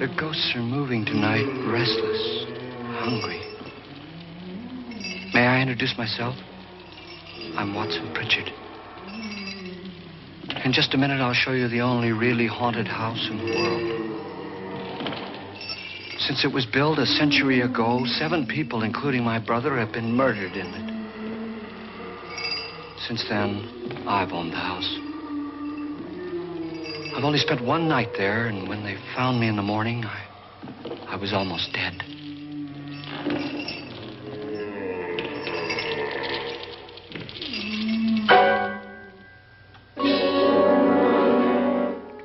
The ghosts are moving tonight, restless, hungry. May I introduce myself? I'm Watson Pritchard. In just a minute, I'll show you the only really haunted house in the world. Since it was built a century ago, 7 people, including my brother, have been murdered in it. Since then, I've owned the house. I've only spent one night there, and when they found me in the morning, I was almost dead.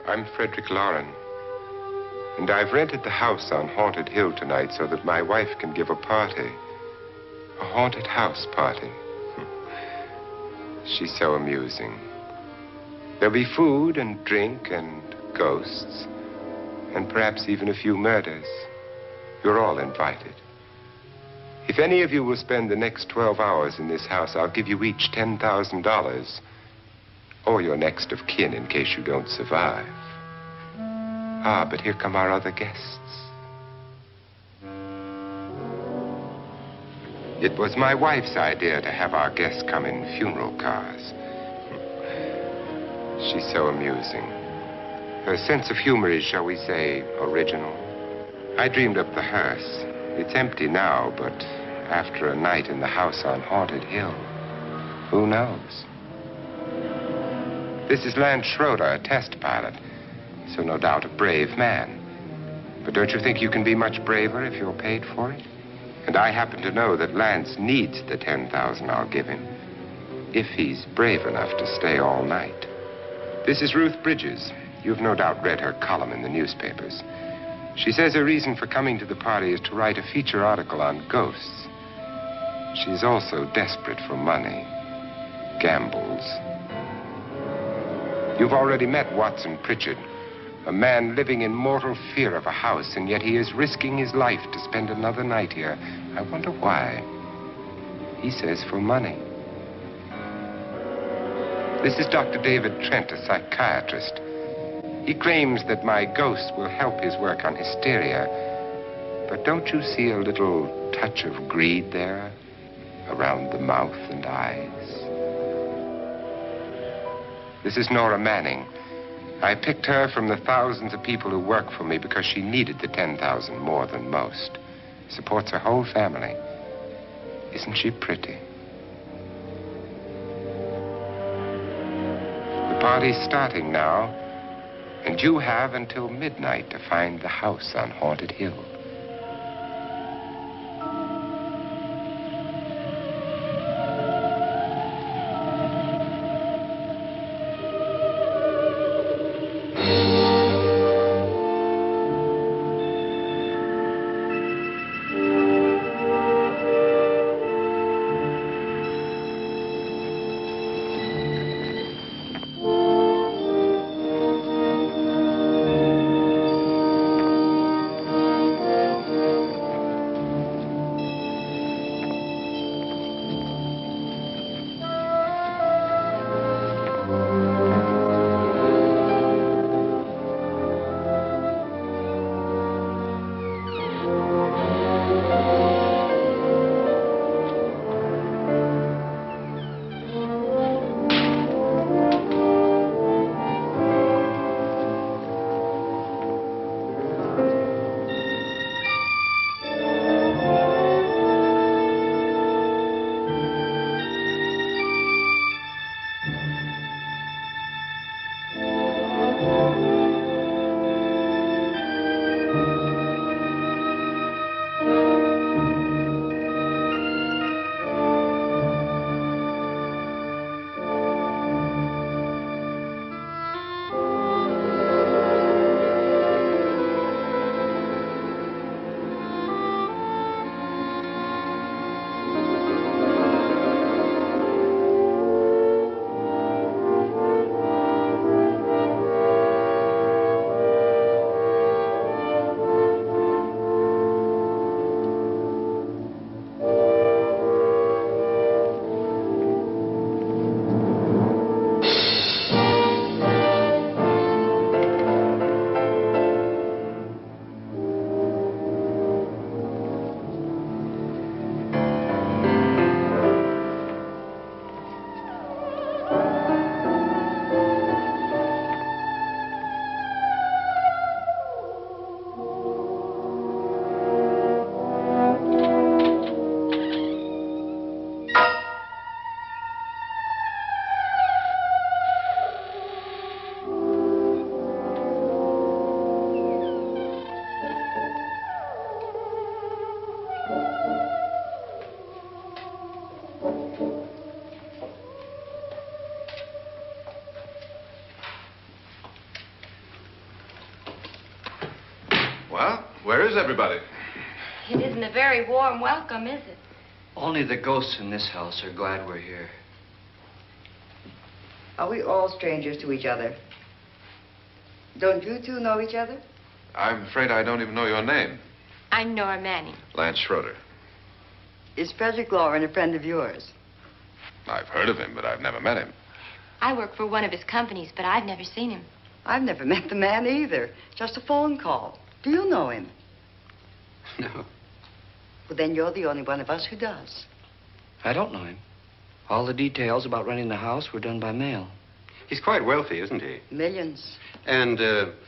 I'm Frederick Lauren, and I've rented the house on Haunted Hill tonight so that my wife can give a party. A haunted house party. She's so amusing. There'll be food and drink and ghosts, and perhaps even a few murders. You're all invited. If any of you will spend the next 12 hours in this house, I'll give you each $10,000, or your next of kin in case you don't survive. Ah, but here come our other guests. It was my wife's idea to have our guests come in funeral cars. She's so amusing. Her sense of humor is, shall we say, original. I dreamed up the hearse. It's empty now, but after a night in the house on Haunted Hill, who knows? This is Lance Schroeder, a test pilot, so no doubt a brave man. But don't you think you can be much braver if you're paid for it? And I happen to know that Lance needs the $10,000 I'll give him, if he's brave enough to stay all night. This is Ruth Bridges. You've no doubt read her column in the newspapers. She says her reason for coming to the party is to write a feature article on ghosts. She's also desperate for money. Gambles. You've already met Watson Pritchard, a man living in mortal fear of a house, and yet he is risking his life to spend another night here. I wonder why. He says for money. This is Dr. David Trent, a psychiatrist. He claims that my ghost will help his work on hysteria. But don't you see a little touch of greed there around the mouth and eyes? This is Nora Manning. I picked her from the thousands of people who work for me because she needed the $10,000 more than most. Supports her whole family. Isn't she pretty? The party's starting now, and you have until midnight to find the house on Haunted Hill. Well, where is everybody? It isn't a very warm welcome, is it? Only the ghosts in this house are glad we're here. Are we all strangers to each other? Don't you two know each other? I'm afraid I don't even know your name. I'm Nora Manning. Lance Schroeder. Is Frederick Lauren a friend of yours? I've heard of him, but I've never met him. I work for one of his companies, but I've never seen him. I've never met the man either. Just a phone call. Do you know him? No, Well, then you're the only one of us who does. I don't know him. All the details about renting the house were done by mail. He's quite wealthy, isn't he? Millions. And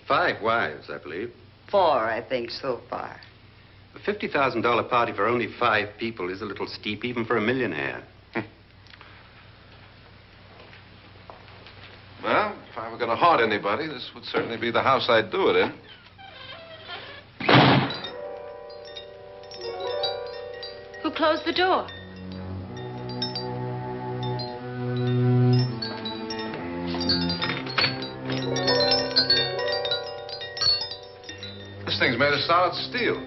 5 wives, I believe. 4, I think, so far. A $50,000 party for only 5 people is a little steep, even for a millionaire. Well, if I were going to haunt anybody, this would certainly be the house I'd do it in. Who closed the door? This thing's made of solid steel.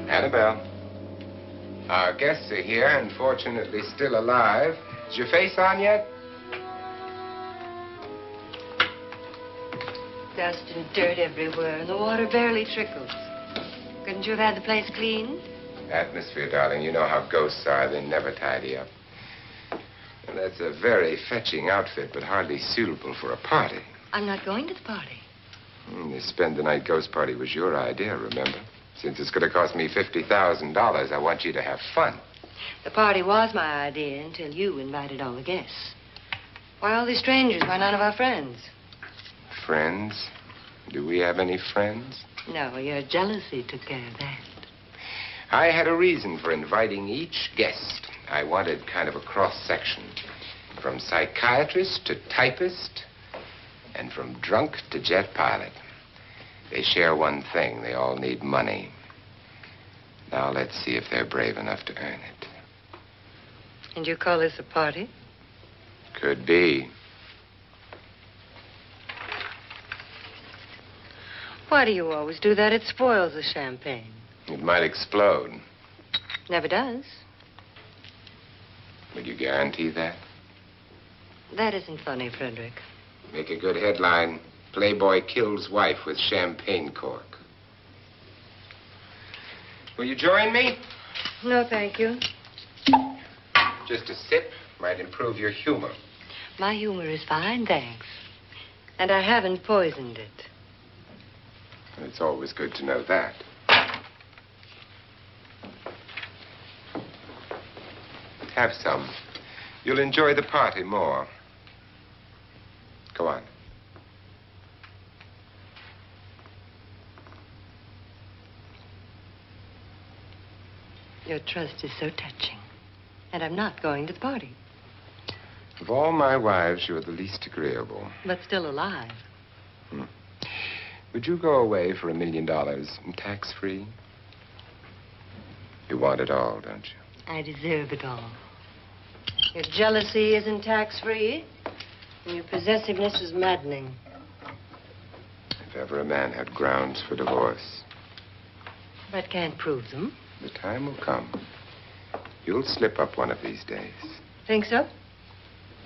Annabelle, our guests are here, unfortunately still alive. Is your face on yet? Dust and dirt everywhere, and the water barely trickles. Couldn't you have had the place cleaned? Atmosphere, darling. You know how ghosts are. They never tidy up. And that's a very fetching outfit, but hardly suitable for a party. I'm not going to the party. The spend-the-night ghost party was your idea, remember? Since it's going to cost me $50,000, I want you to have fun. The party was my idea until you invited all the guests. Why all these strangers? Why none of our friends? Friends? Do we have any friends? No, your jealousy took care of that. I had a reason for inviting each guest. I wanted kind of a cross-section. From psychiatrist to typist, and from drunk to jet pilot. They share one thing. They all need money. Now let's see if they're brave enough to earn it. And you call this a party? Could be. Why do you always do that? It spoils the champagne. It might explode. Never does. Would you guarantee that? That isn't funny, Frederick. Make a good headline. Playboy kills wife with champagne cork. Will you join me? No, thank you. Just a sip might improve your humor. My humor is fine, thanks. And I haven't poisoned it. It's always good to know that. Have some. You'll enjoy the party more. Go on. Your trust is so touching. And I'm not going to the party. Of all my wives, you're the least agreeable. But still alive. Would you go away for $1 million tax-free? You want it all, don't you? I deserve it all. Your jealousy isn't tax-free, and your possessiveness is maddening. If ever a man had grounds for divorce, But can't prove them. the time will come. You'll slip up one of these days, Think so?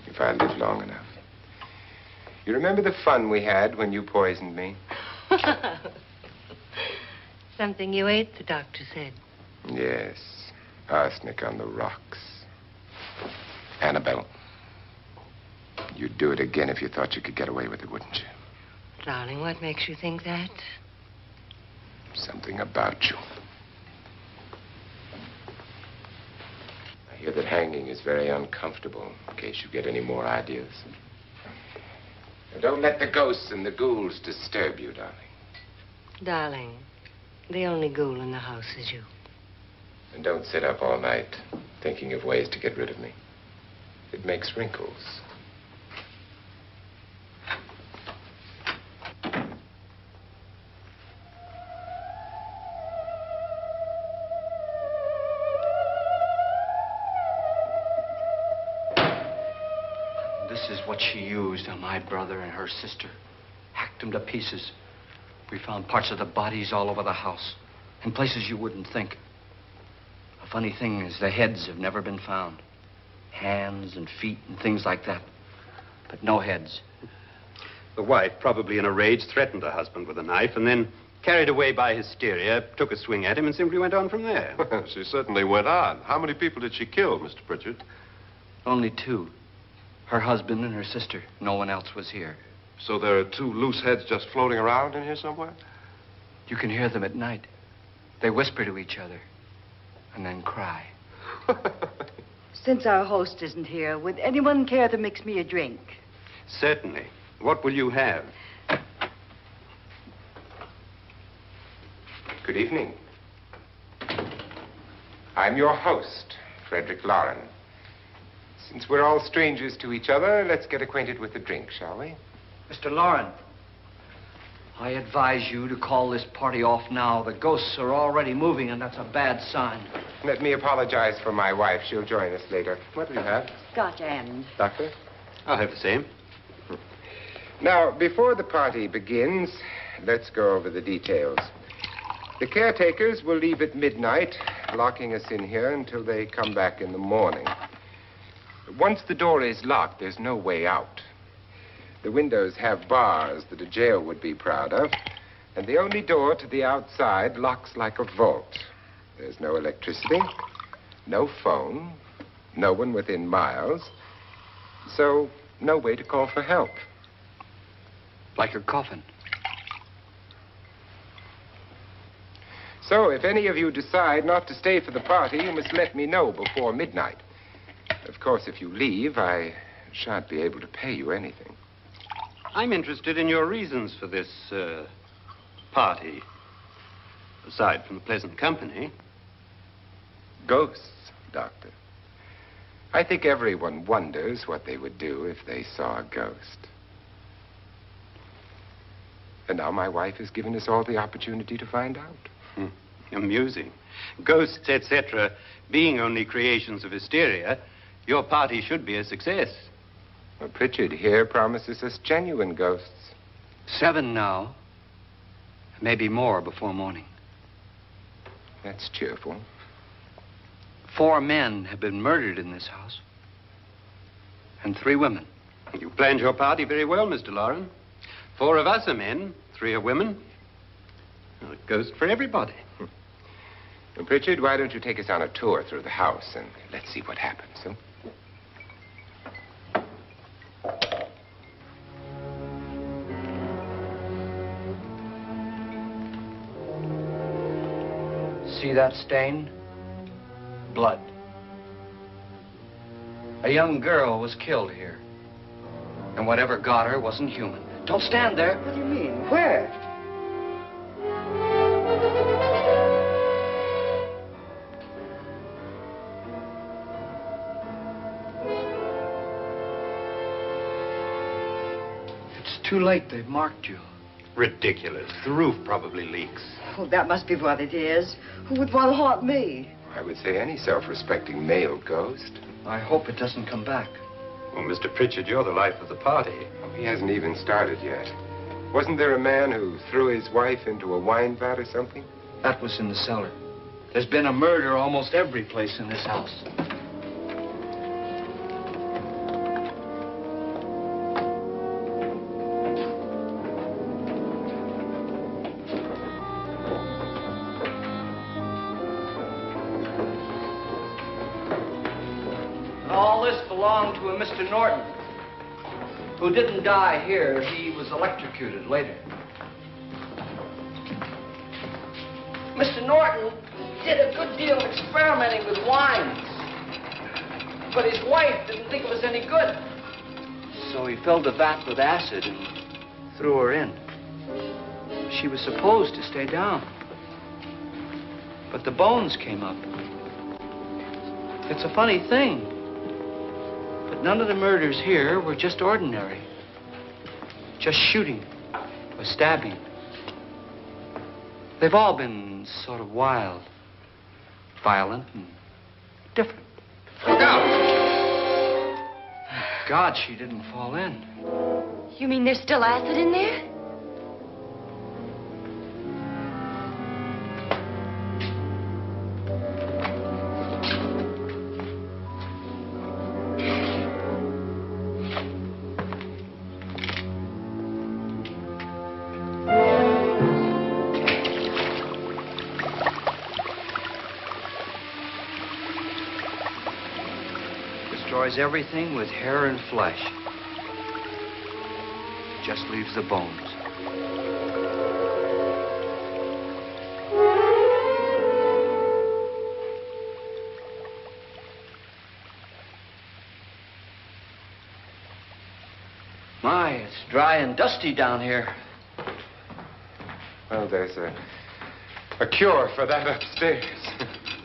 if I live long enough. You remember the fun we had when you poisoned me? Something you ate, the doctor said. Yes, arsenic on the rocks. Annabelle, you'd do it again if you thought you could get away with it, wouldn't you? Darling, what makes you think that? Something about you. I hear that hanging is very uncomfortable, in case you get any more ideas. Now, don't let the ghosts and the ghouls disturb you, darling. Darling, The only ghoul in the house is you. And don't sit up all night thinking of ways to get rid of me. It makes wrinkles. This is what she used on my brother and her sister. Hacked them to pieces. We found parts of the bodies all over the house. In places you wouldn't think. The funny thing is the heads have never been found. Hands and feet and things like that. But no heads. The wife, probably in a rage, threatened her husband with a knife and then, carried away by hysteria, took a swing at him and simply went on from there. She certainly went on. How many people did she kill, Mr. Pritchard? Only two. Her husband and her sister. No one else was here. So there are two loose heads just floating around in here somewhere? You can hear them at night. They whisper to each other and then cry. Since our host isn't here, would anyone care to mix me a drink? Certainly. What will you have? Good evening. I'm your host, Frederick Lauren. Since we're all strangers to each other, let's get acquainted with a drink, shall we? Mr. Lauren, I advise you to call this party off now. The ghosts are already moving, and that's a bad sign. Let me apologize for my wife. She'll join us later. What will you have? Scotch and... Doctor? I'll have the same. Now, before the party begins, let's go over the details. The caretakers will leave at midnight, locking us in here until they come back in the morning. Once the door is locked, there's no way out. The windows have bars that a jail would be proud of, and the only door to the outside locks like a vault. There's no electricity, no phone, no one within miles, so no way to call for help. Like a coffin. So if any of you decide not to stay for the party, you must let me know before midnight. Of course, if you leave, I shan't be able to pay you anything. I'm interested in your reasons for this, party. Aside from the pleasant company. Ghosts, Doctor. I think everyone wonders what they would do if they saw a ghost. And now my wife has given us all the opportunity to find out. Amusing. Ghosts, etc., being only creations of hysteria, your party should be a success. Well, Pritchard here promises us genuine ghosts. 7 now. Maybe more before morning. That's cheerful. 4 men have been murdered in this house. And 3 women. You planned your party very well, Mr. Lauren. 4 of us are men, 3 are women. Well, a ghost for everybody. Well, Pritchard, why don't you take us on a tour through the house and let's see what happens, huh? See that stain? Blood. A young girl was killed here. And whatever got her wasn't human. Don't stand there. What do you mean? Where? It's too late. They've marked you. Ridiculous. The roof probably leaks. Oh, that must be what it is. Who would want to haunt me? I would say any self-respecting male ghost. I hope it doesn't come back. Well, Mr. Pritchard, you're the life of the party. Oh, he hasn't even started yet. Wasn't there a man who threw his wife into a wine vat or something? That was in the cellar. There's been a murder almost every place in this house. All this belonged to a Mr. Norton, who didn't die here. He was electrocuted later. Mr. Norton did a good deal of experimenting with wines, but his wife didn't think it was any good. So he filled the vat with acid and threw her in. She was supposed to stay down. But the bones came up. It's a funny thing. But none of the murders here were just ordinary. Just shooting or stabbing. They've all been sort of wild, violent, and different. Look out! God, she didn't fall in. You mean there's still acid in there? Destroys everything with hair and flesh. Just leaves the bones. My, it's dry and dusty down here. Well, there's a cure for that upstairs.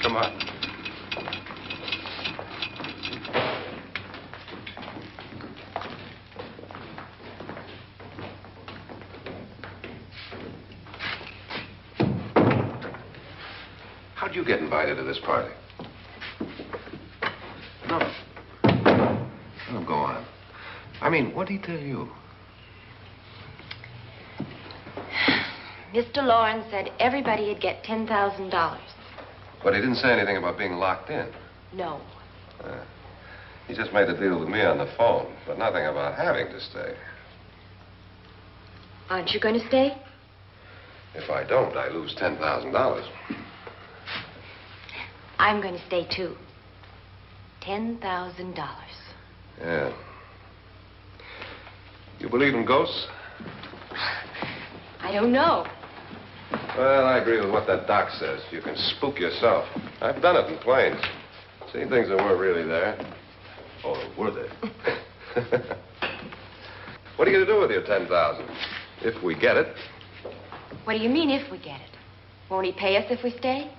Come on. How'd you get invited to this party? No. Oh, go on. I mean, what did he tell you? Mr. Lawrence said everybody'd get $10,000. But he didn't say anything about being locked in. No. He just made the deal with me on the phone, but nothing about having to stay. Aren't you going to stay? If I don't, I lose $10,000. I'm going to stay, too. $10,000. Yeah. You believe in ghosts? I don't know. Well, I agree with what that doc says. You can spook yourself. I've done it in planes. Seen things that weren't really there. Or were they? What are you going to do with your $10,000? If we get it. What do you mean, if we get it? Won't he pay us if we stay?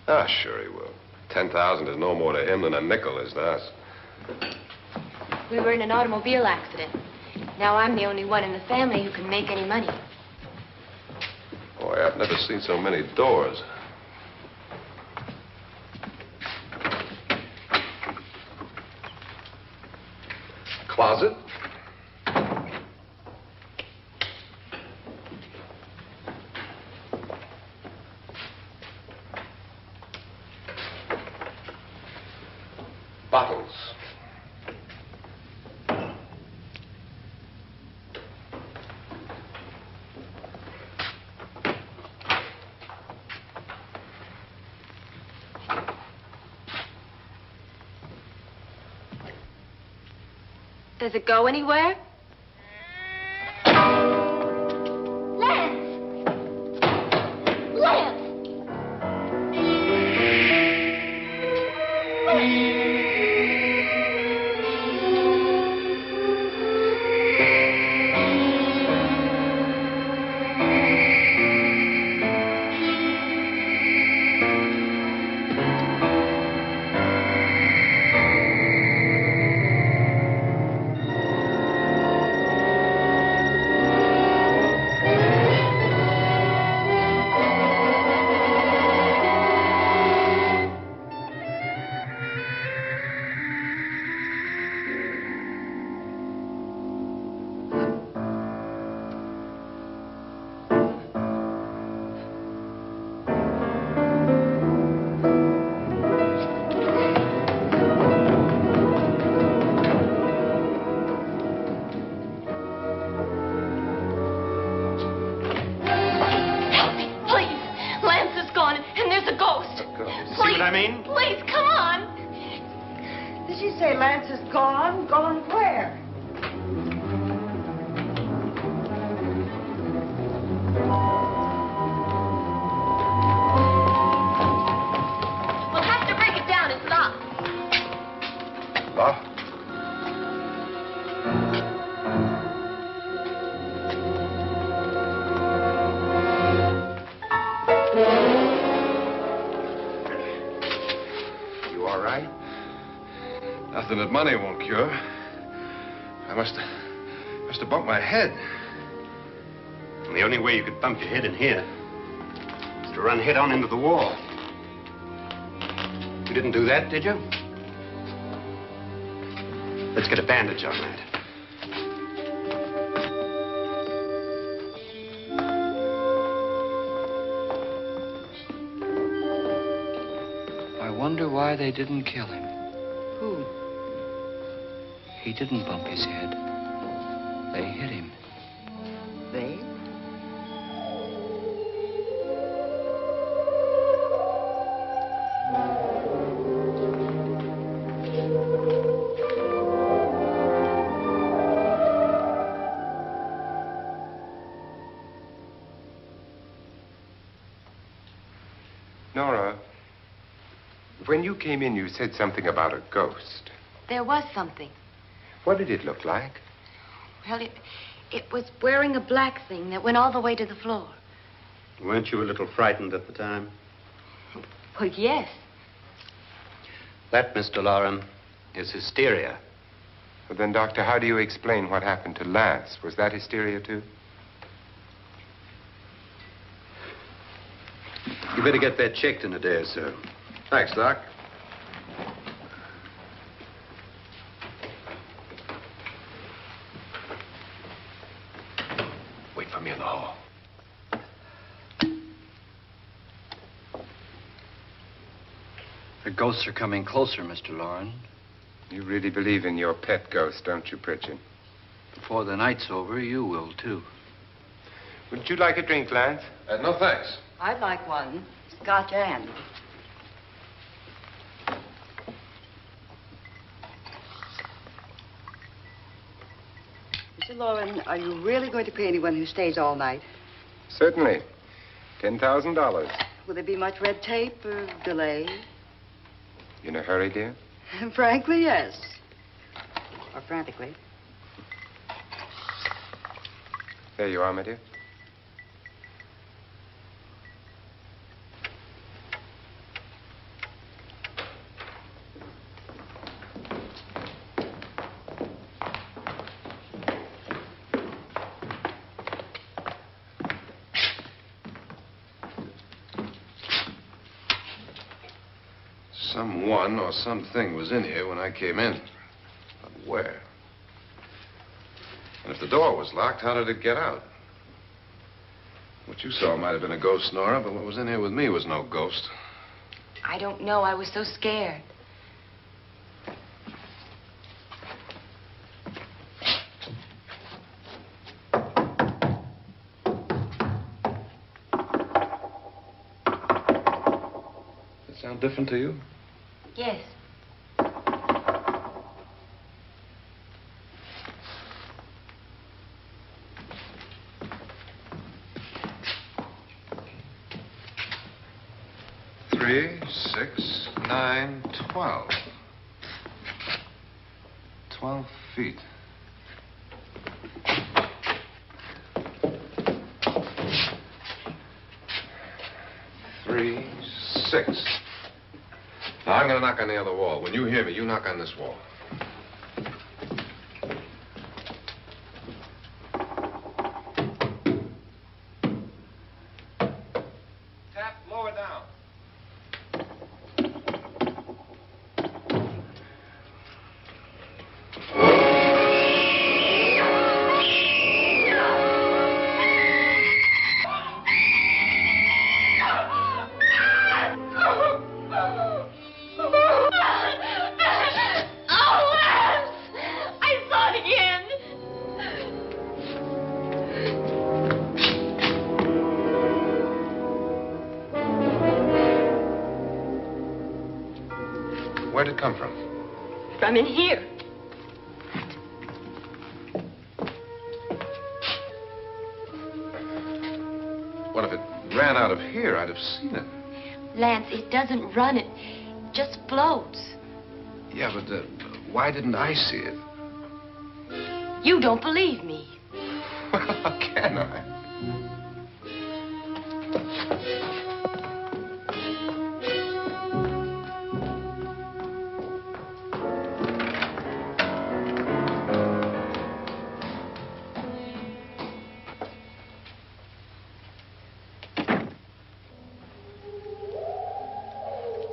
Ah, sure he will. 10,000 is no more to him than a nickel is to us. We were in an automobile accident. Now I'm the only one in the family who can make any money. Boy, I've never seen so many doors. Closet? Bottles. Does it go anywhere? Lance! Lance! I mean? Please, come on. Did she say Lance is gone? Gone where? We'll have to break it down. It's locked. Locked? Nothing that money won't cure. I must have bumped my head. And the only way you could bump your head in here is to run head on into the wall. You didn't do that, did you? Let's get a bandage on that. I wonder why they didn't kill him. Who? He didn't bump his head. They hit him. They? Nora, when you came in, you said something about a ghost. There was something. What did it look like? Well, it was wearing a black thing that went all the way to the floor. Weren't you a little frightened at the time? Well, yes. That, Mr. Loren, is hysteria. Well, then, Doctor, how do you explain what happened to Lance? Was that hysteria, too? You better get that checked in a day or so. Thanks, Doc. Wait for me in the hall. The ghosts are coming closer, Mr. Loren. You really believe in your pet ghost, don't you, Pritchard? Before the night's over, you will, too. Would you like a drink, Lance? No, thanks. I'd like one. Scotch and. Mr. Loren, are you really going to pay anyone who stays all night? Certainly. $10,000. Will there be much red tape or delay? You in a hurry, dear? Frankly, yes. Or frantically. There you are, my dear. Someone or something was in here when I came in. But where? And if the door was locked, how did it get out? What you saw might have been a ghost, Nora, but what was in here with me was no ghost. I don't know. I was so scared. Does it sound different to you? Yes. Three, 6, 9, 12. 12 feet. Three, 6. Now, I'm going to knock on the other wall. When you hear me, you knock on this wall. Tap lower down. Where'd it come from? From in here. What if it ran out of here? I'd have seen it. Lance, it doesn't run. It just floats. Yeah, but why didn't I see it? You don't believe me. Well, how can I?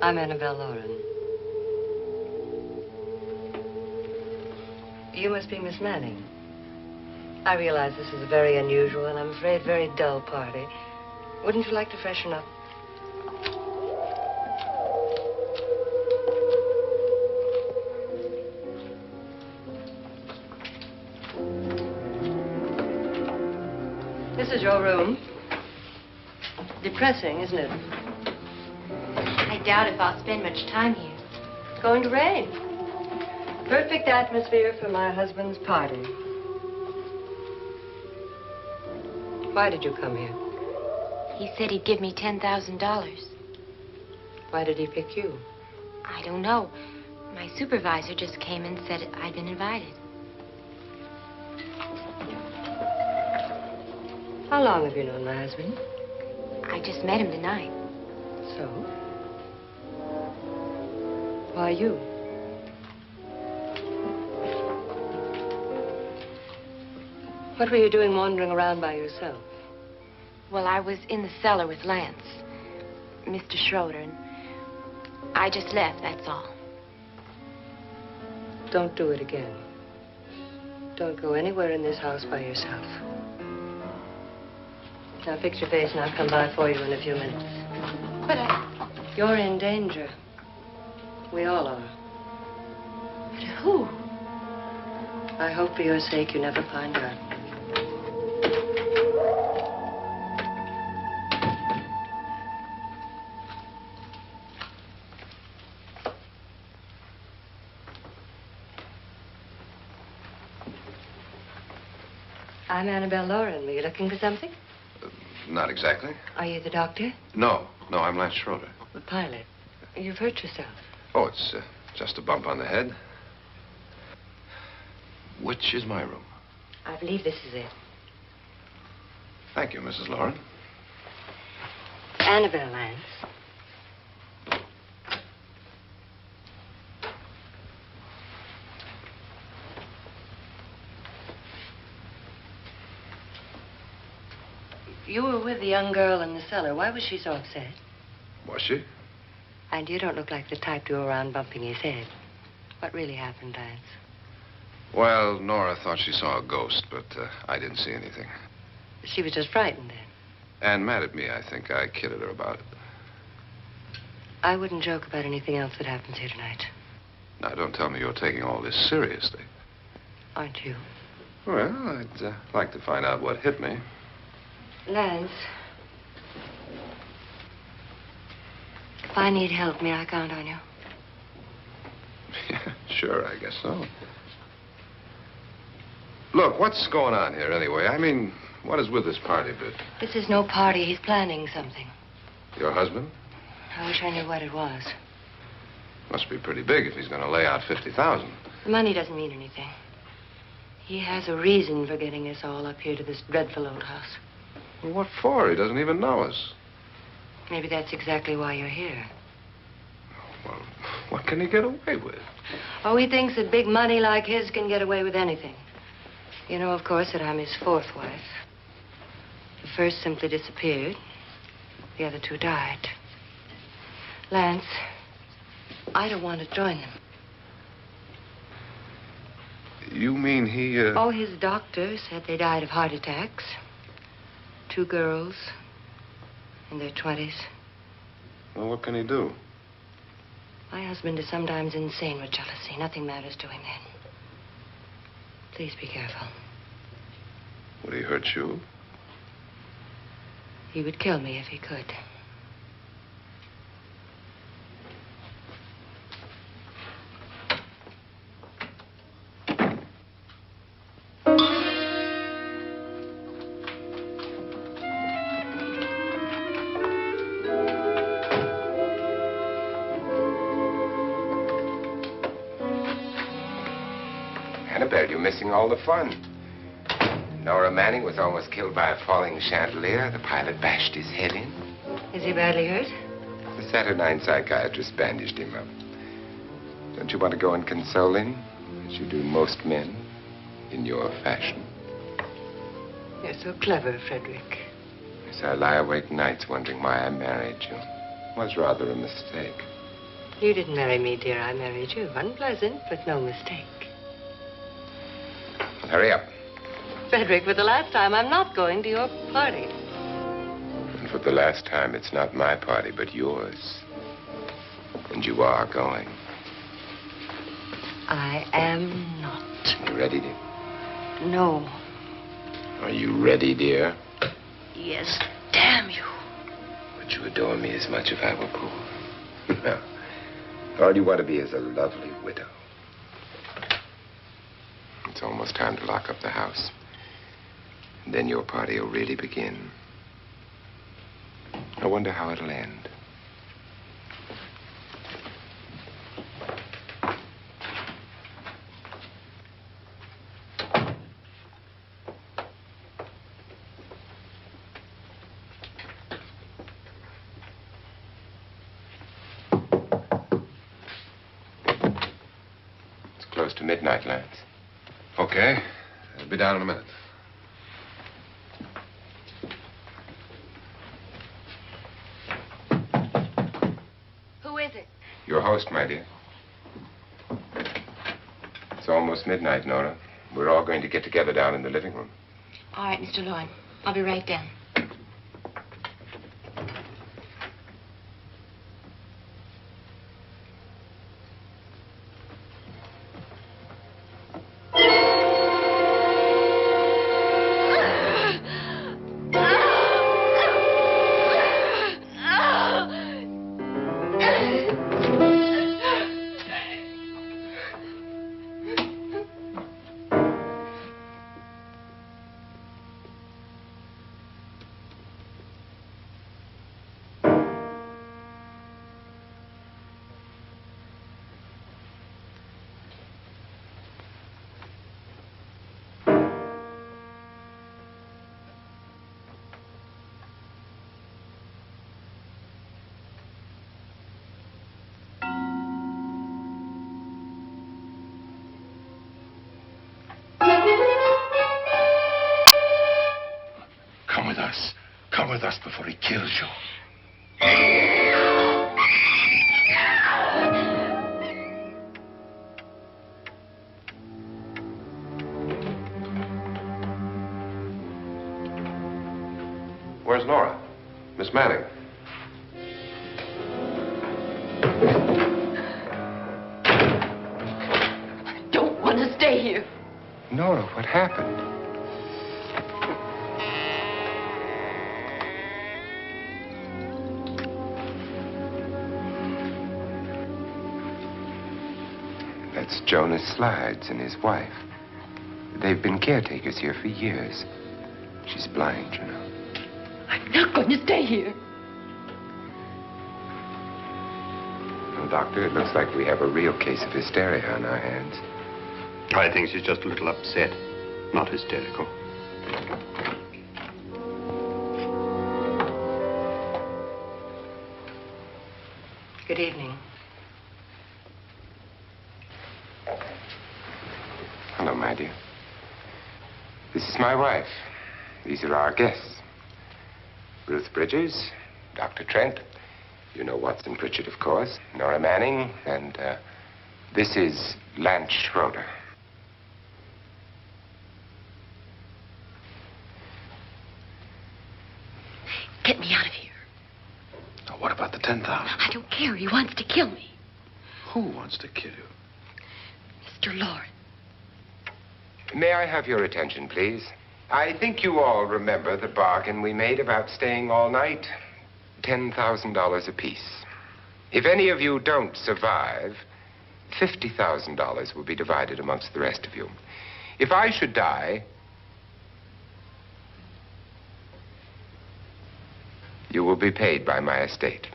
I'm Annabelle Lauren. You must be Miss Manning. I realize this is a very unusual and I'm afraid very dull party. Wouldn't you like to freshen up? This is your room. Depressing, isn't it? I doubt if I'll spend much time here. It's going to rain. Perfect atmosphere for my husband's party. Why did you come here? He said he'd give me $10,000. Why did he pick you? I don't know. My supervisor just came and said I'd been invited. How long have you known my husband? I just met him tonight. So? Why you? What were you doing wandering around by yourself? Well, I was in the cellar with Lance, Mr. Schroeder, and I just left, that's all. Don't do it again. Don't go anywhere in this house by yourself. Now fix your face and I'll come by for you in a few minutes. But You're in danger. We all are. But who? I hope for your sake you never find out. I'm Annabelle Lauren. Were you looking for something? Not exactly. Are you the doctor? No, I'm Lance Schroeder. The pilot. You've hurt yourself. Oh, it's just a bump on the head. Which is my room? I believe this is it. Thank you, Mrs. Lauren. Annabelle Lance. You were with the young girl in the cellar. Why was she so upset? Was she? And you don't look like the type to go around bumping his head. What really happened, Lance? Well, Nora thought she saw a ghost, but I didn't see anything. She was just frightened then. And mad at me, I think. I kidded her about it. I wouldn't joke about anything else that happens here tonight. Now, don't tell me you're taking all this seriously. Aren't you? Well, I'd like to find out what hit me. Lance. If I need help, may I count on you? Yeah, sure, I guess so. Look, what's going on here anyway? I mean, what is with this party bit? This is no party. He's planning something. Your husband? I wish I knew what it was. Must be pretty big if he's going to lay out 50,000. The money doesn't mean anything. He has a reason for getting us all up here to this dreadful old house. Well, what for? He doesn't even know us. Maybe that's exactly why you're here. Well, what can he get away with? Oh, he thinks that big money like his can get away with anything. You know, of course, that I'm his fourth wife. The first simply disappeared. The other two died. Lance, I don't want to join them. You mean he, Oh, his doctor said they died of heart attacks. 2 girls in their 20s. Well, what can he do? My husband is sometimes insane with jealousy. Nothing matters to him then. Please be careful. Would he hurt you? He would kill me if he could. Annabelle, you're missing all the fun. Nora Manning was almost killed by a falling chandelier. The pilot bashed his head in. Is he badly hurt? The Saturnine psychiatrist bandaged him up. Don't you want to go and console him, as you do most men, in your fashion? You're so clever, Frederick. Yes, I lie awake nights wondering why I married you. It was rather a mistake. You didn't marry me, dear. I married you. Unpleasant, but no mistake. Hurry up. Frederick, for the last time, I'm not going to your party. And for the last time, it's not my party, but yours. And you are going. I am not. You ready, dear? No. Are you ready, dear? Yes, damn you. Would you adore me as much if I were poor? No. All you want to be is a lovely widow. It's almost time to lock up the house. And then your party will really begin. I wonder how it'll end. It's close to midnight, Lance. Okay. I'll be down in a minute. Who is it? Your host, my dear. It's almost midnight, Nora. We're all going to get together down in the living room. All right, Mr. Lloyd. I'll be right down. Come with us. Come with us before he kills you. Where's Nora? Miss Manning. I don't want to stay here. Nora, what happened? That's Jonas Slides and his wife. They've been caretakers here for years. She's blind, you know. I'm not going to stay here. Well, Doctor, it looks like we have a real case of hysteria on our hands. I think she's just a little upset, not hysterical. Good evening. Hello, my dear. This is my wife. These are our guests. Ruth Bridges, Dr. Trent. You know Watson Pritchard, of course. Nora Manning, and this is Lance Schroeder. Get me out of here. Now, what about the 10,000? I don't care. He wants to kill me. Who wants to kill you? Mr. Lord. May I have your attention, please? I think you all remember the bargain we made about staying all night. $10,000 apiece. If any of you don't survive, $50,000 will be divided amongst the rest of you. If I should die, you will be paid by my estate.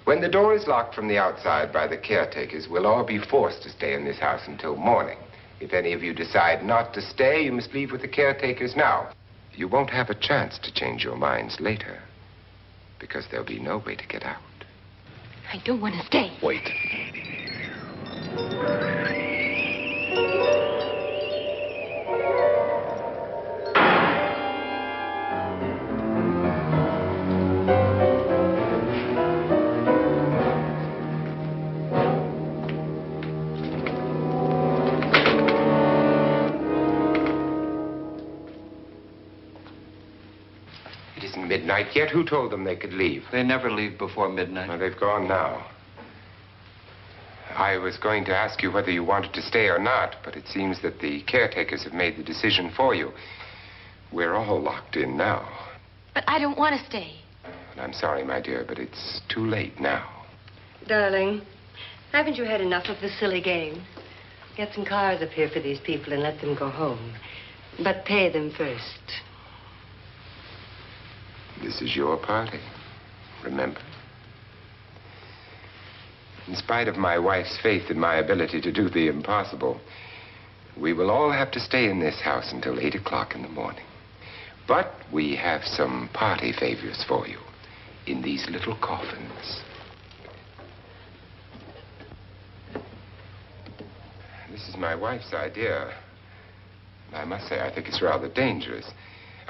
When the door is locked from the outside by the caretakers, we'll all be forced to stay in this house until morning. If any of you decide not to stay, you must leave with the caretakers now. You won't have a chance to change your minds later, because there'll be no way to get out. I don't want to stay. Wait. It isn't midnight yet. Who told them they could leave? They never leave before midnight. Well, they've gone now. I was going to ask you whether you wanted to stay or not, but it seems that the caretakers have made the decision for you. We're all locked in now. But I don't want to stay. And I'm sorry, my dear, but it's too late now. Darling, haven't you had enough of the silly game? Get some cars up here for these people and let them go home. But pay them first. This is your party, remember? In spite of my wife's faith in my ability to do the impossible, we will all have to stay in this house until 8 o'clock in the morning. But we have some party favors for you in these little coffins. This is my wife's idea. I must say, I think it's rather dangerous.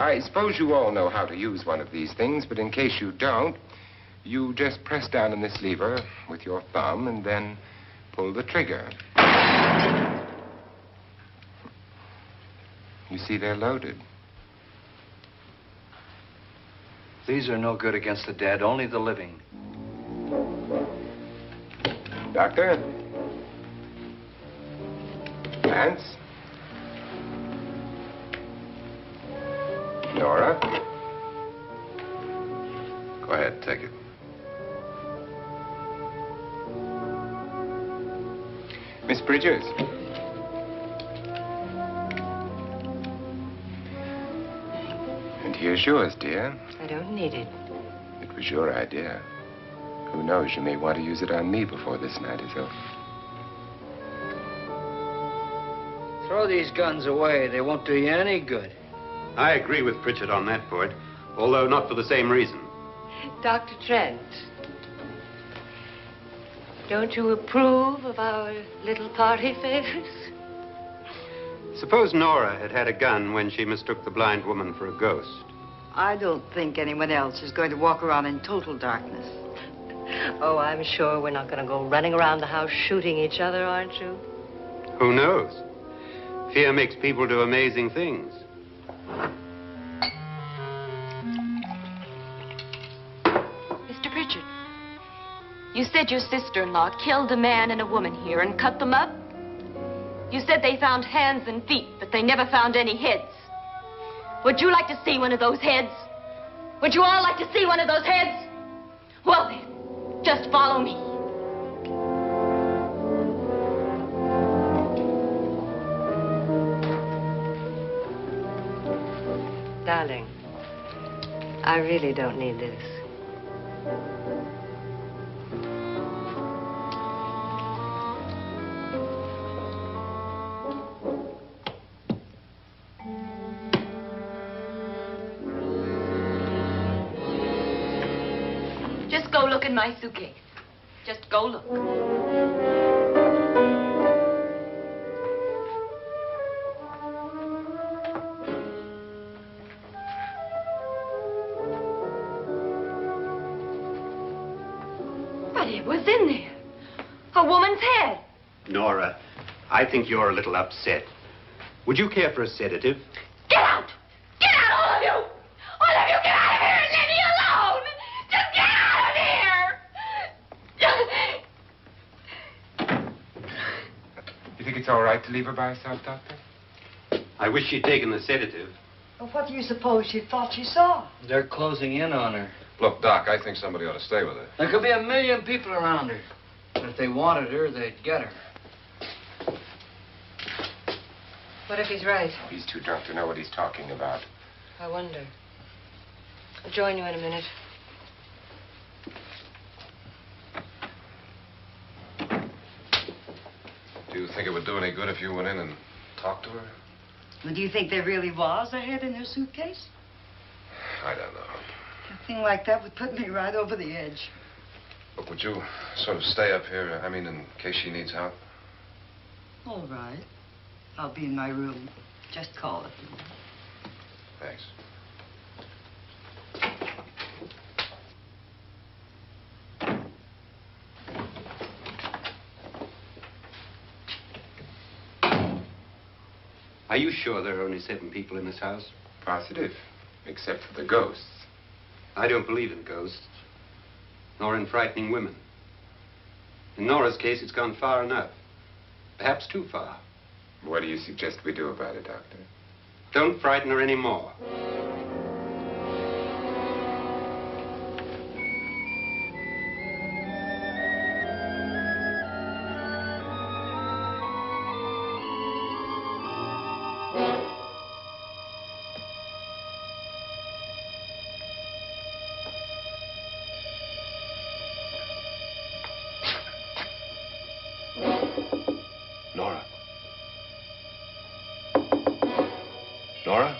I suppose you all know how to use one of these things, but in case you don't, you just press down on this lever with your thumb and then pull the trigger. You see, they're loaded. These are no good against the dead, only the living. Doctor? Lance? Nora? Go ahead, take it. Miss Bridges? And here's yours, dear. I don't need it. It was your idea. Who knows, you may want to use it on me before this night is over. Throw these guns away. They won't do you any good. I agree with Pritchard on that point, although not for the same reason. Dr. Trent, don't you approve of our little party favors? Suppose Nora had had a gun when she mistook the blind woman for a ghost. I don't think anyone else is going to walk around in total darkness. Oh, I'm sure we're not going to go running around the house shooting each other, aren't you? Who knows? Fear makes people do amazing things. Mr. Pritchard, you said your sister-in-law killed a man and a woman here and cut them up? You said they found hands and feet, but they never found any heads. Would you like to see one of those heads? Would you all like to see one of those heads? Well then, just follow me. Darling, I really don't need this. Just go look in my suitcase. Just go look. But it was in there. A woman's head. Nora, I think you're a little upset. Would you care for a sedative? Get out! Get out, all of you! All of you, get out of here and leave me alone! Just get out of here! You think it's all right to leave her by herself, Doctor? I wish she'd taken the sedative. Well, what do you suppose she thought she saw? They're closing in on her. Look, Doc, I think somebody ought to stay with her. There could be 1 million people around her. If they wanted her, they'd get her. What if he's right? He's too drunk to know what he's talking about. I wonder. I'll join you in a minute. Do you think it would do any good if you went in and talked to her? Well, do you think there really was a head in her suitcase? I don't know. A thing like that would put me right over the edge. Look, would you sort of stay up here, I mean, in case she needs help? All right. I'll be in my room. Just call it. Thanks. Are you sure there are only 7 people in this house? Positive, except for the ghosts. I don't believe in ghosts, nor in frightening women. In Nora's case, it's gone far enough. Perhaps too far. What do you suggest we do about it, Doctor? Don't frighten her anymore. Nora? Nora?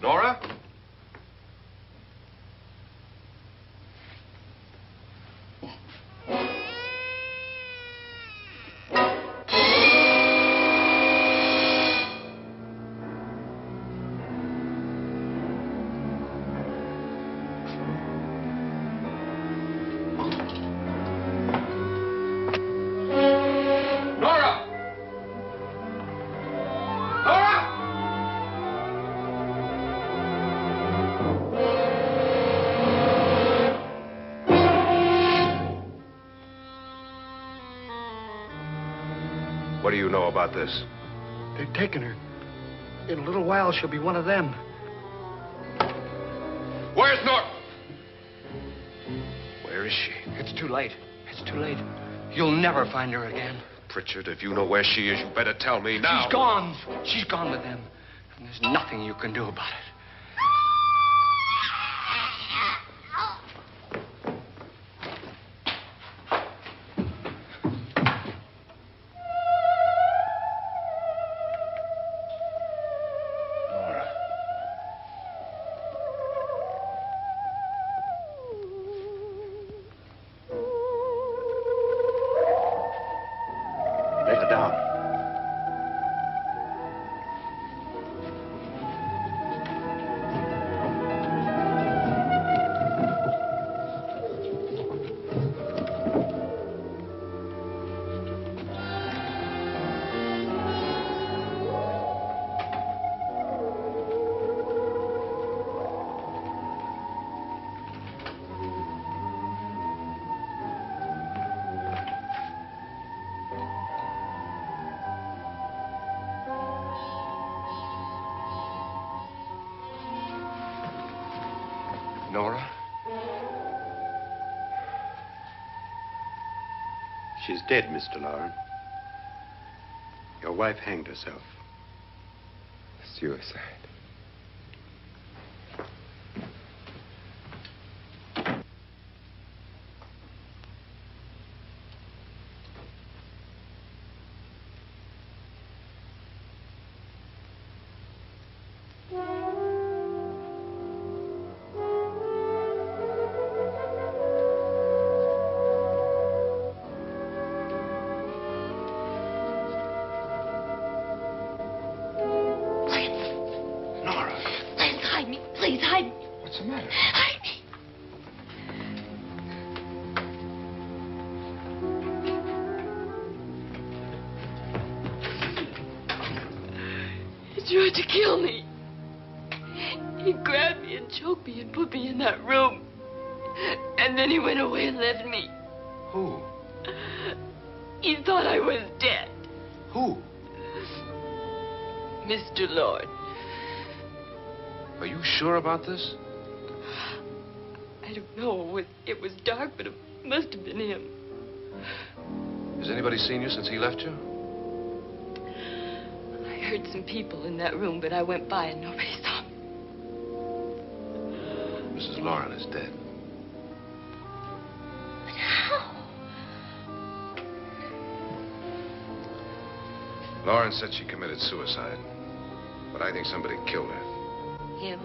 Nora? What do you know about this? They've taken her. In a little while, she'll be one of them. Where's Nora? Where is she? It's too late. It's too late. You'll never find her again. Pritchard, if you know where she is, you better tell me now. She's gone. She's gone with them. And there's nothing you can do about it. Let her down. Nora? She's dead, Mr. Loren. Your wife hanged herself. Suicide. Please, hide me. What's the matter? Hide me. He tried to kill me. He grabbed me and choked me and put me in that room. And then he went away and left me. Who? He thought I was dead. Who? Mr. Lord. Are you sure about this? I don't know. It was dark, but it must have been him. Has anybody seen you since he left you? I heard some people in that room, but I went by and nobody saw me. Mrs. Loren is dead. But how? Loren said she committed suicide, but I think somebody killed her. Him.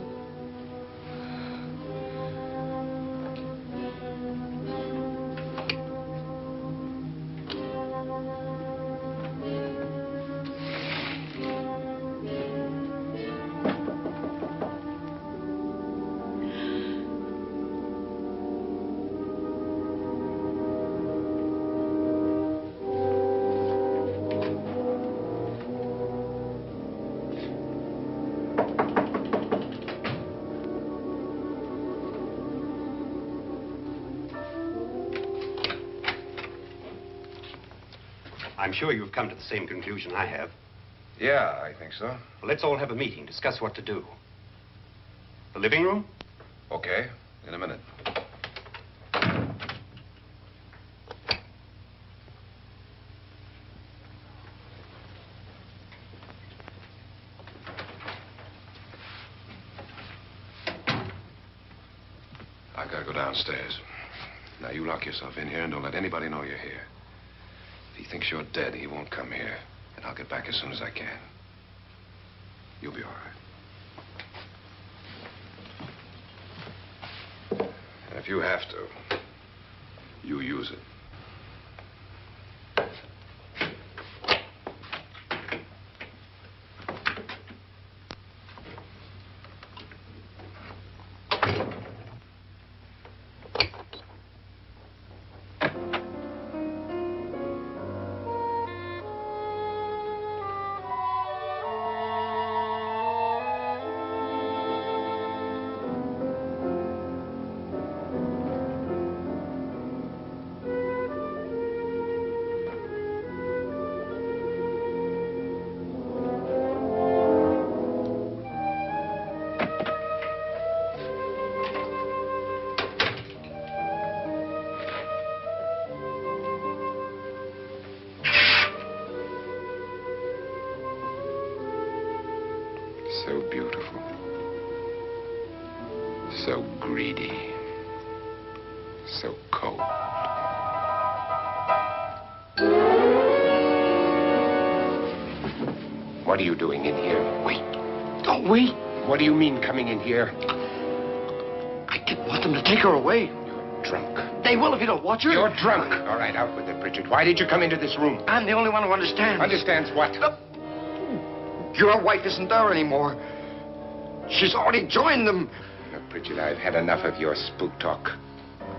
I'm sure you've come to the same conclusion I have. Yeah, I think so. Well, let's all have a meeting, discuss what to do. The living room? Okay, in a minute. I gotta go downstairs. Now, you lock yourself in here and don't let anybody know you're here. If he thinks you're dead, he won't come here. And I'll get back as soon as I can. You'll be all right. And if you have to, you use it. So beautiful. So greedy. So cold. What are you doing in here? Wait. Don't wait. What do you mean coming in here? I didn't want them to take her away. You're drunk. They will if you don't watch her. You're drunk. All right, out with it, Bridget. Why did you come into this room? I'm the only one who understands. Understands what? Your wife isn't there anymore. She's already joined them. Look, Bridget, I've had enough of your spook talk.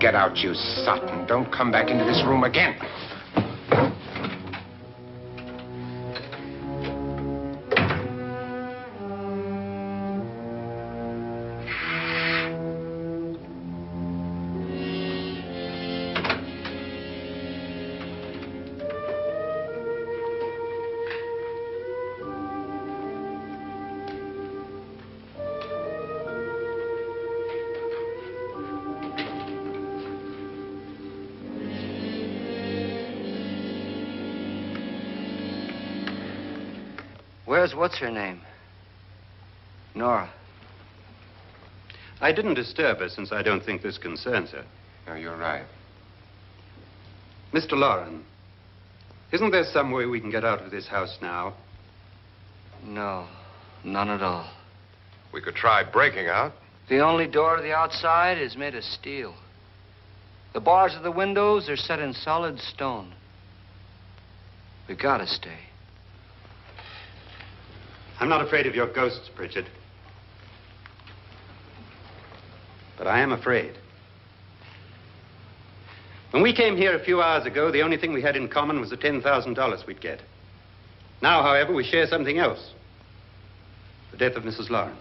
Get out, you sot, and don't come back into this room again. Where's what's-her-name? Nora. I didn't disturb her since I don't think this concerns her. No, you're right. Mr. Loren, isn't there some way we can get out of this house now? No, none at all. We could try breaking out. The only door to the outside is made of steel. The bars of the windows are set in solid stone. We gotta stay. I'm not afraid of your ghosts, Bridget. But I am afraid. When we came here a few hours ago, the only thing we had in common was the $10,000 we'd get. Now, however, we share something else. The death of Mrs. Loren.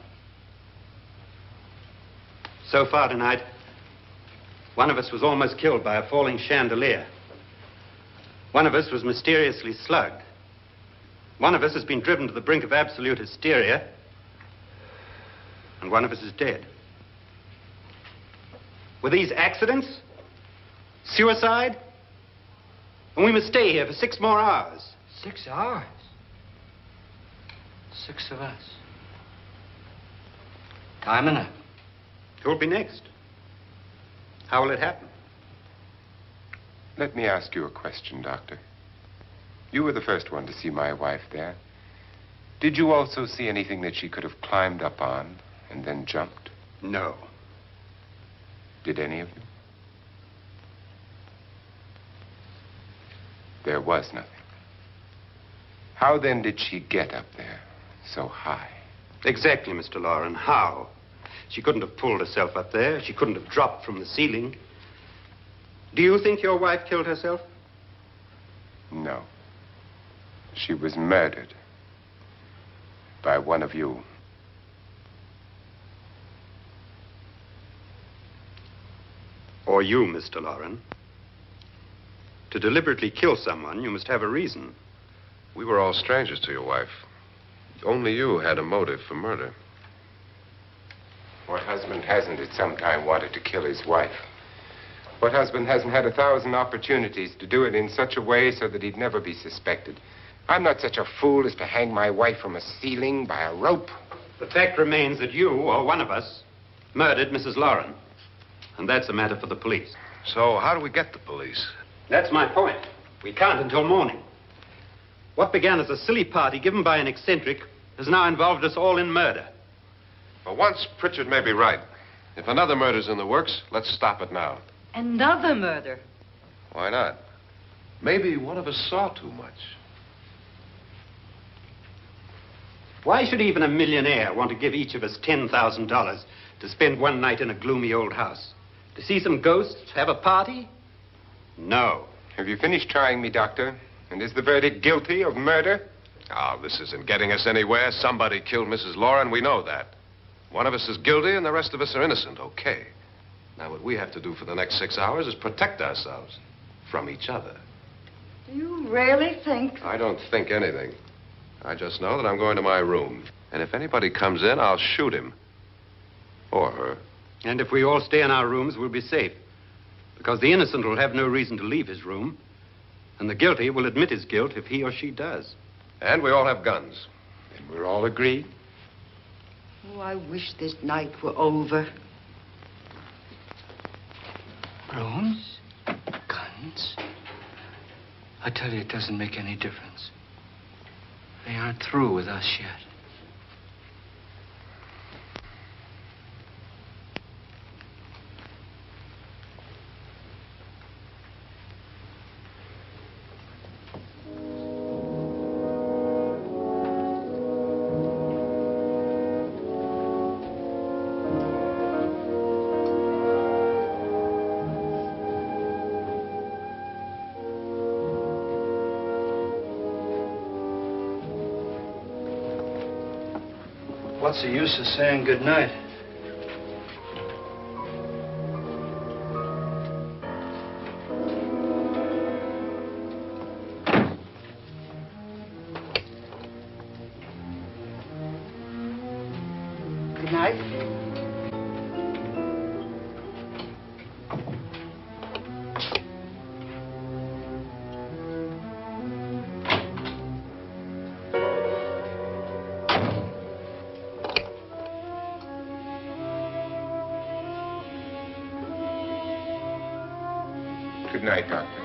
So far tonight, one of us was almost killed by a falling chandelier. One of us was mysteriously slugged. One of us has been driven to the brink of absolute hysteria, and one of us is dead. Were these accidents? Suicide? And we must stay here for 6 more hours. 6 hours? 6 of us. Time enough. Who'll be next? How will it happen? Let me ask you a question, Doctor. You were the first one to see my wife there. Did you also see anything that she could have climbed up on and then jumped? No. Did any of you? There was nothing. How then did she get up there so high? Exactly, Mr. Loren. How? She couldn't have pulled herself up there. She couldn't have dropped from the ceiling. Do you think your wife killed herself? No. She was murdered by one of you. Or you, Mr. Loren. To deliberately kill someone, you must have a reason. We were all strangers to your wife. Only you had a motive for murder. What husband hasn't at some time wanted to kill his wife? What husband hasn't had 1,000 opportunities to do it in such a way so that he'd never be suspected? I'm not such a fool as to hang my wife from a ceiling by a rope. The fact remains that you, or one of us, murdered Mrs. Lauren. And that's a matter for the police. So how do we get the police? That's my point. We can't until morning. What began as a silly party given by an eccentric has now involved us all in murder. For once, Pritchard may be right. If another murder's in the works, let's stop it now. Another murder? Why not? Maybe one of us saw too much. Why should even a millionaire want to give each of us $10,000 to spend one night in a gloomy old house? To see some ghosts, have a party? No. Have you finished trying me, Doctor? And is the verdict guilty of murder? Oh, this isn't getting us anywhere. Somebody killed Mrs. Lauren. We know that. One of us is guilty and the rest of us are innocent. Okay. Now, what we have to do for the next 6 hours is protect ourselves from each other. Do you really think? I don't think anything. I just know that I'm going to my room. And if anybody comes in, I'll shoot him. Or her. And if we all stay in our rooms, we'll be safe. Because the innocent will have no reason to leave his room. And the guilty will admit his guilt if he or she does. And we all have guns. And we're all agreed? Oh, I wish this night were over. Rooms? Guns? I tell you, it doesn't make any difference. They aren't through with us yet. What's the use of saying goodnight? Good night. Good night, Doctor.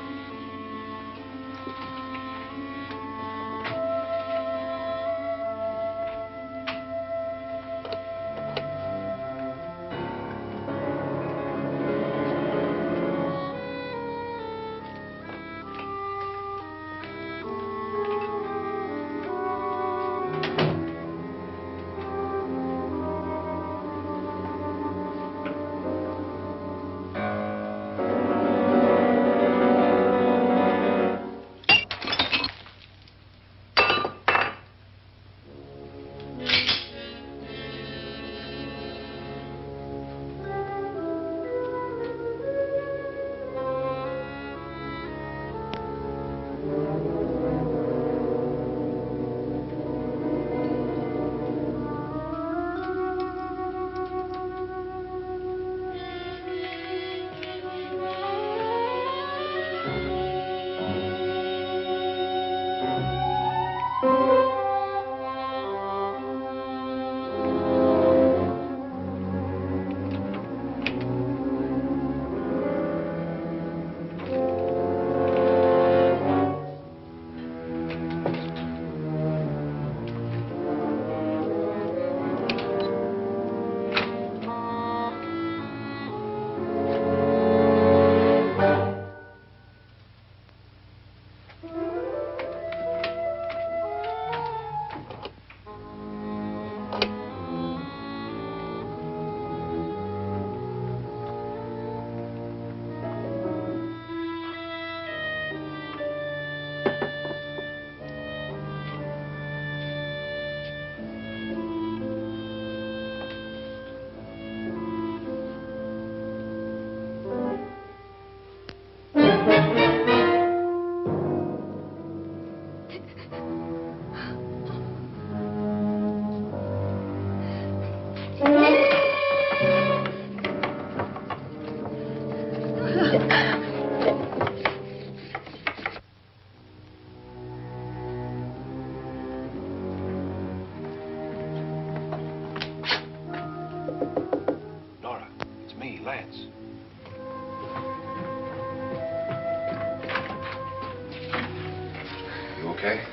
okay?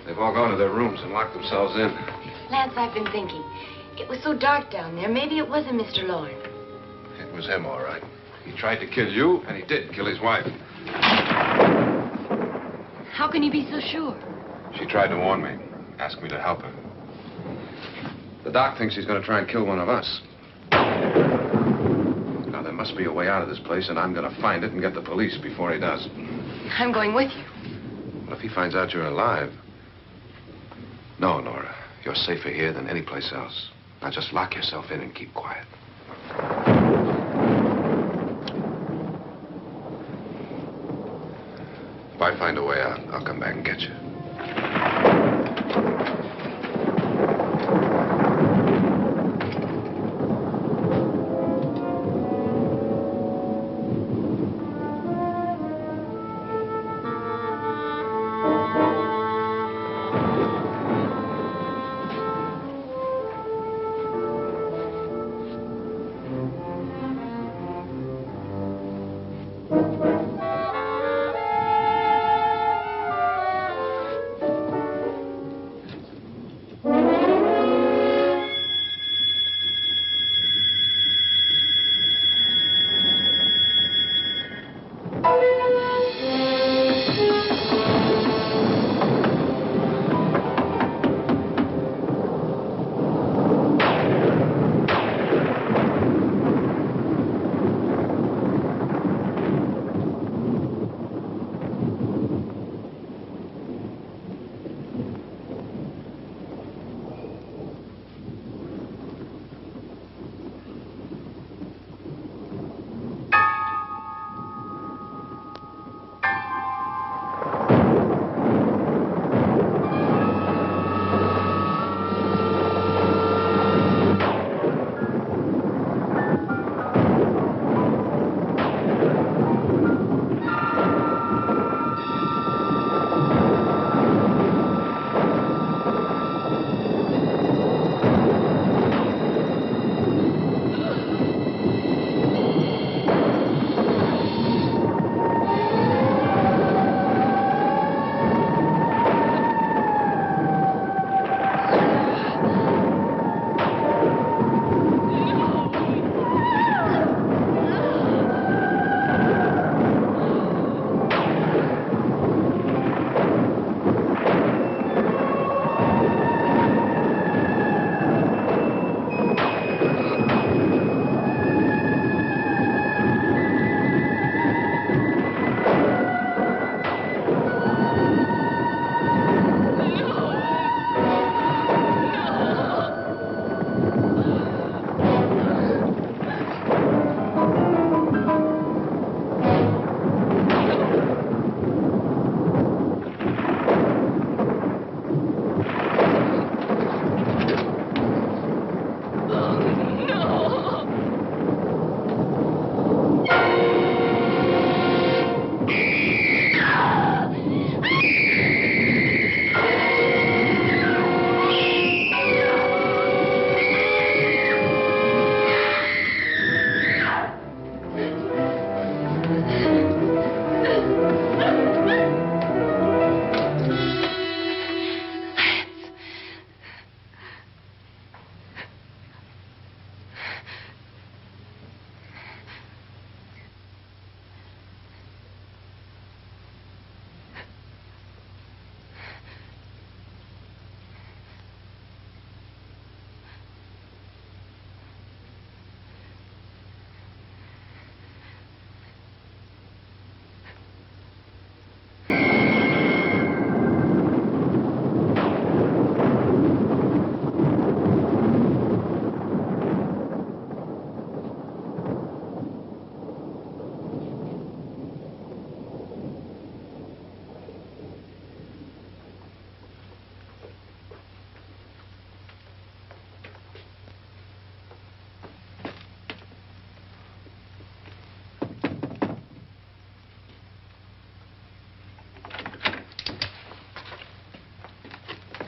They've all gone to their rooms and locked themselves in. Lance, I've been thinking. It was so dark down there. Maybe it wasn't Mr. Lorne. It was him, all right. He tried to kill you, and he did kill his wife. How can you be so sure? She tried to warn me, asked me to help her. The doc thinks he's going to try and kill one of us. Now, there must be a way out of this place, and I'm going to find it and get the police before he does. I'm going with you. Well, if he finds out you're alive... No, Nora. You're safer here than any place else. Now, just lock yourself in and keep quiet. If I find a way out, I'll come back and get you.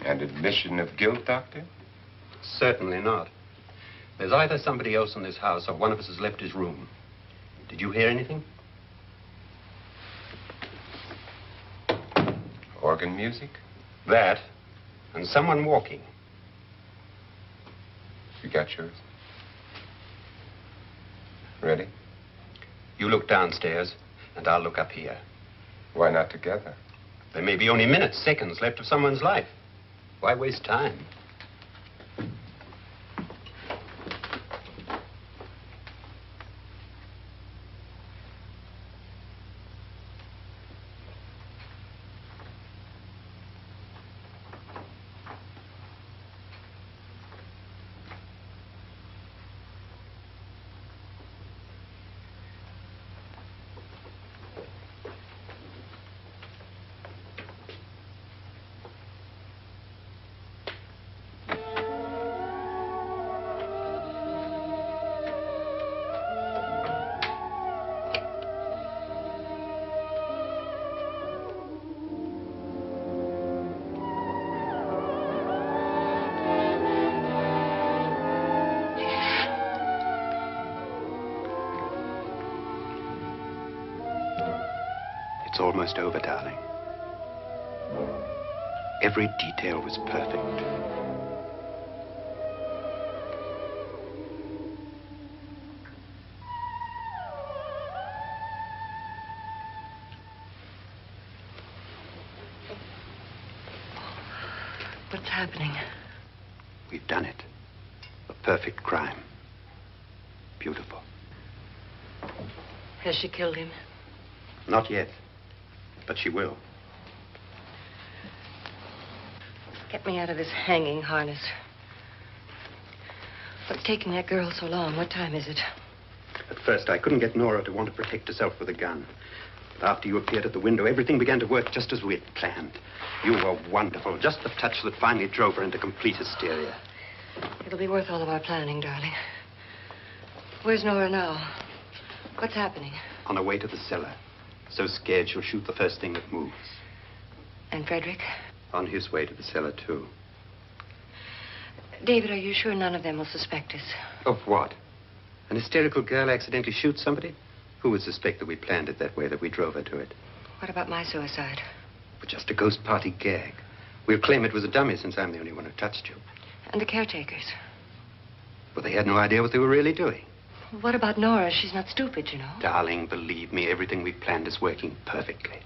And admission of guilt, Doctor? Certainly not. There's either somebody else in this house or one of us has left his room. Did you hear anything? Organ music? That, and someone walking. You got yours? Ready? You look downstairs, and I'll look up here. Why not together? There may be only minutes, seconds left of someone's life. Why waste time? It's almost over, darling. Every detail was perfect. What's happening? We've done it. A perfect crime. Beautiful. Has she killed him? Not yet, but she will. Get me out of this hanging harness. What's taking that girl so long? What time is it? At first, I couldn't get Nora to want to protect herself with a gun. But after you appeared at the window, everything began to work just as we had planned. You were wonderful. Just the touch that finally drove her into complete hysteria. It'll be worth all of our planning, darling. Where's Nora now? What's happening? On her way to the cellar. So scared she'll shoot the first thing that moves. And Frederick? On his way to the cellar, too. David, are you sure none of them will suspect us? Of what? An hysterical girl accidentally shoots somebody? Who would suspect that we planned it that way, that we drove her to it? What about my suicide? But just a ghost party gag. We'll claim it was a dummy since I'm the only one who touched you. And the caretakers? Well, they had no idea what they were really doing. What about Nora? She's not stupid, you know. Darling, believe me, everything we planned is working perfectly.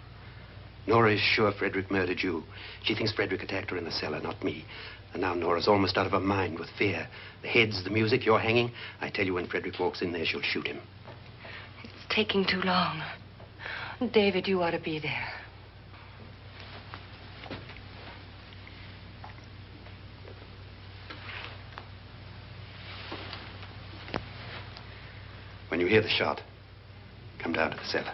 Nora is sure Frederick murdered you. She thinks Frederick attacked her in the cellar, not me. And now Nora's almost out of her mind with fear. The heads, the music, you're hanging. I tell you, when Frederick walks in there, she'll shoot him. It's taking too long. David, you ought to be there. When you hear the shot, come down to the cellar.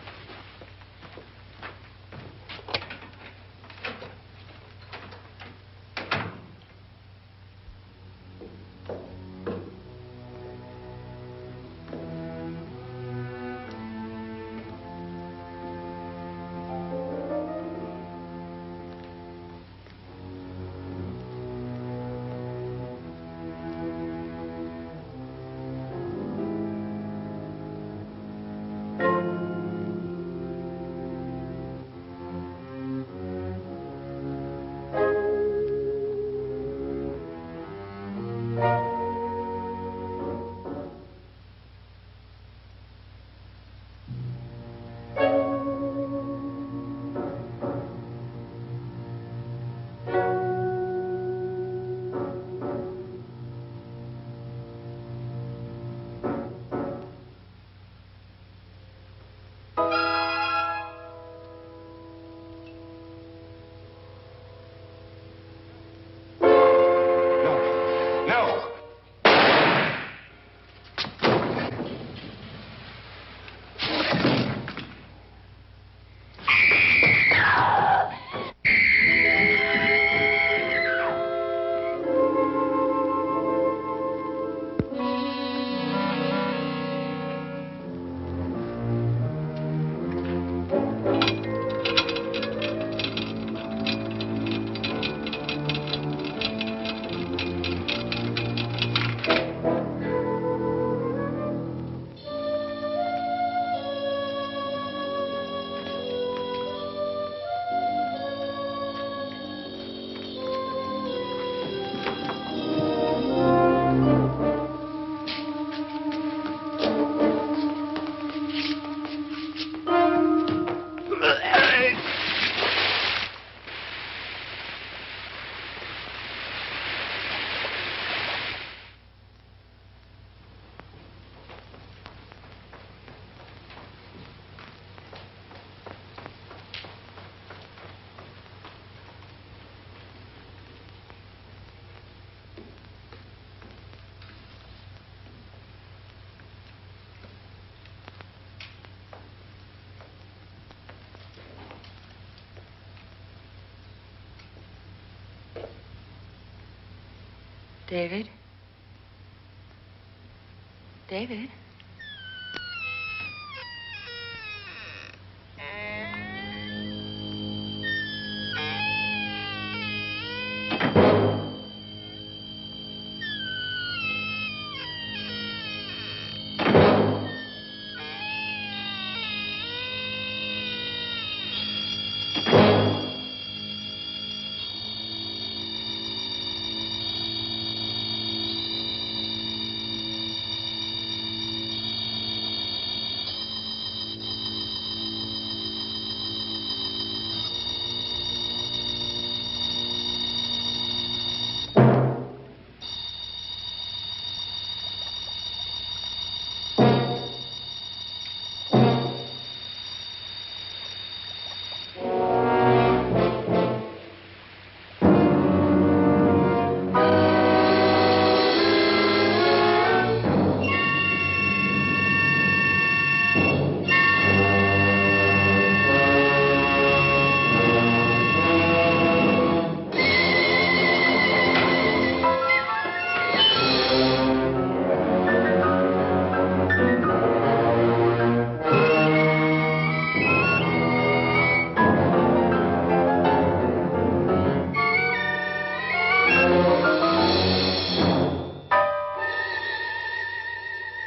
David? David?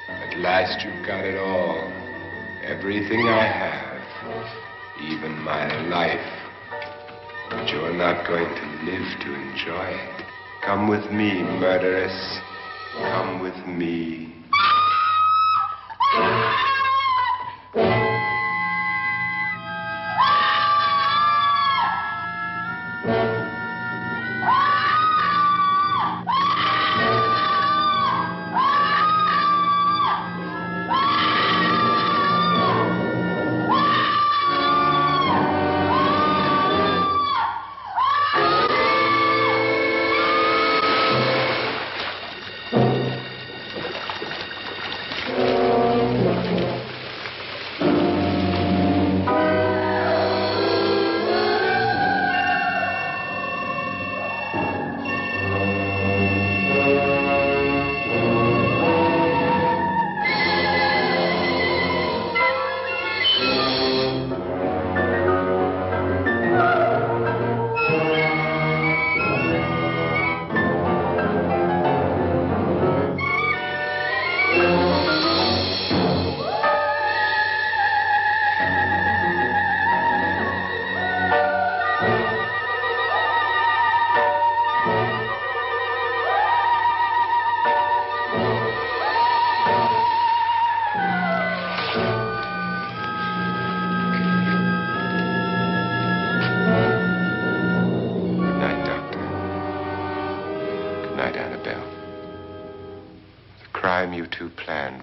At last you've got it all. Everything I have. Even my life. But you're not going to live to enjoy it. Come with me, murderess. Come with me.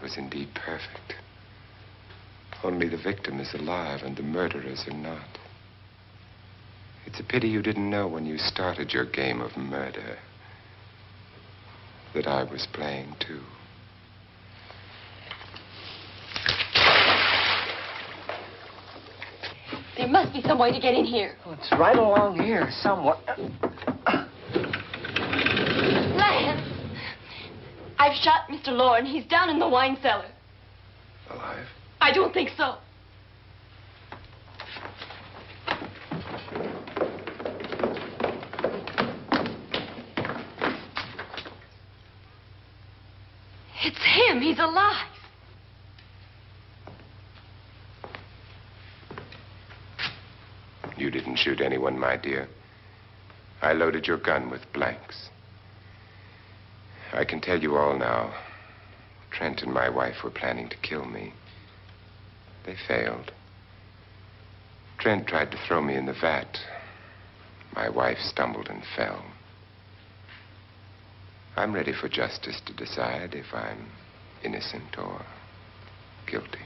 Was indeed perfect. Only the victim is alive and the murderers are not. It's a pity you didn't know when you started your game of murder that I was playing too. There must be some way to get in here. Oh, it's right along here somewhere. Lance! I've shot Mr. Loren. He's down in the wine cellar. Alive? I don't think so. It's him. He's alive. You didn't shoot anyone, my dear. I loaded your gun with blanks. I can tell you all now. Trent and my wife were planning to kill me. They failed. Trent tried to throw me in the vat. My wife stumbled and fell. I'm ready for justice to decide if I'm innocent or guilty.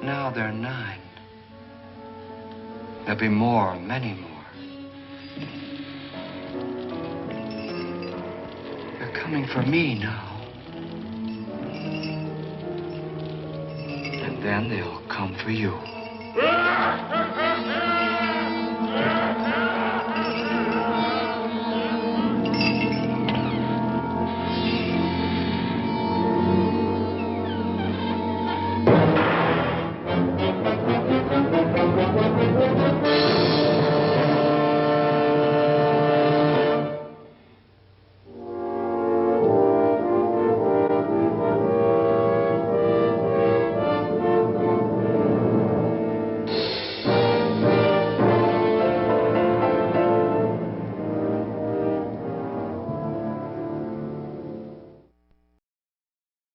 Now they're 9. There'll be more, many more. They're coming for me now. And then they'll come for you.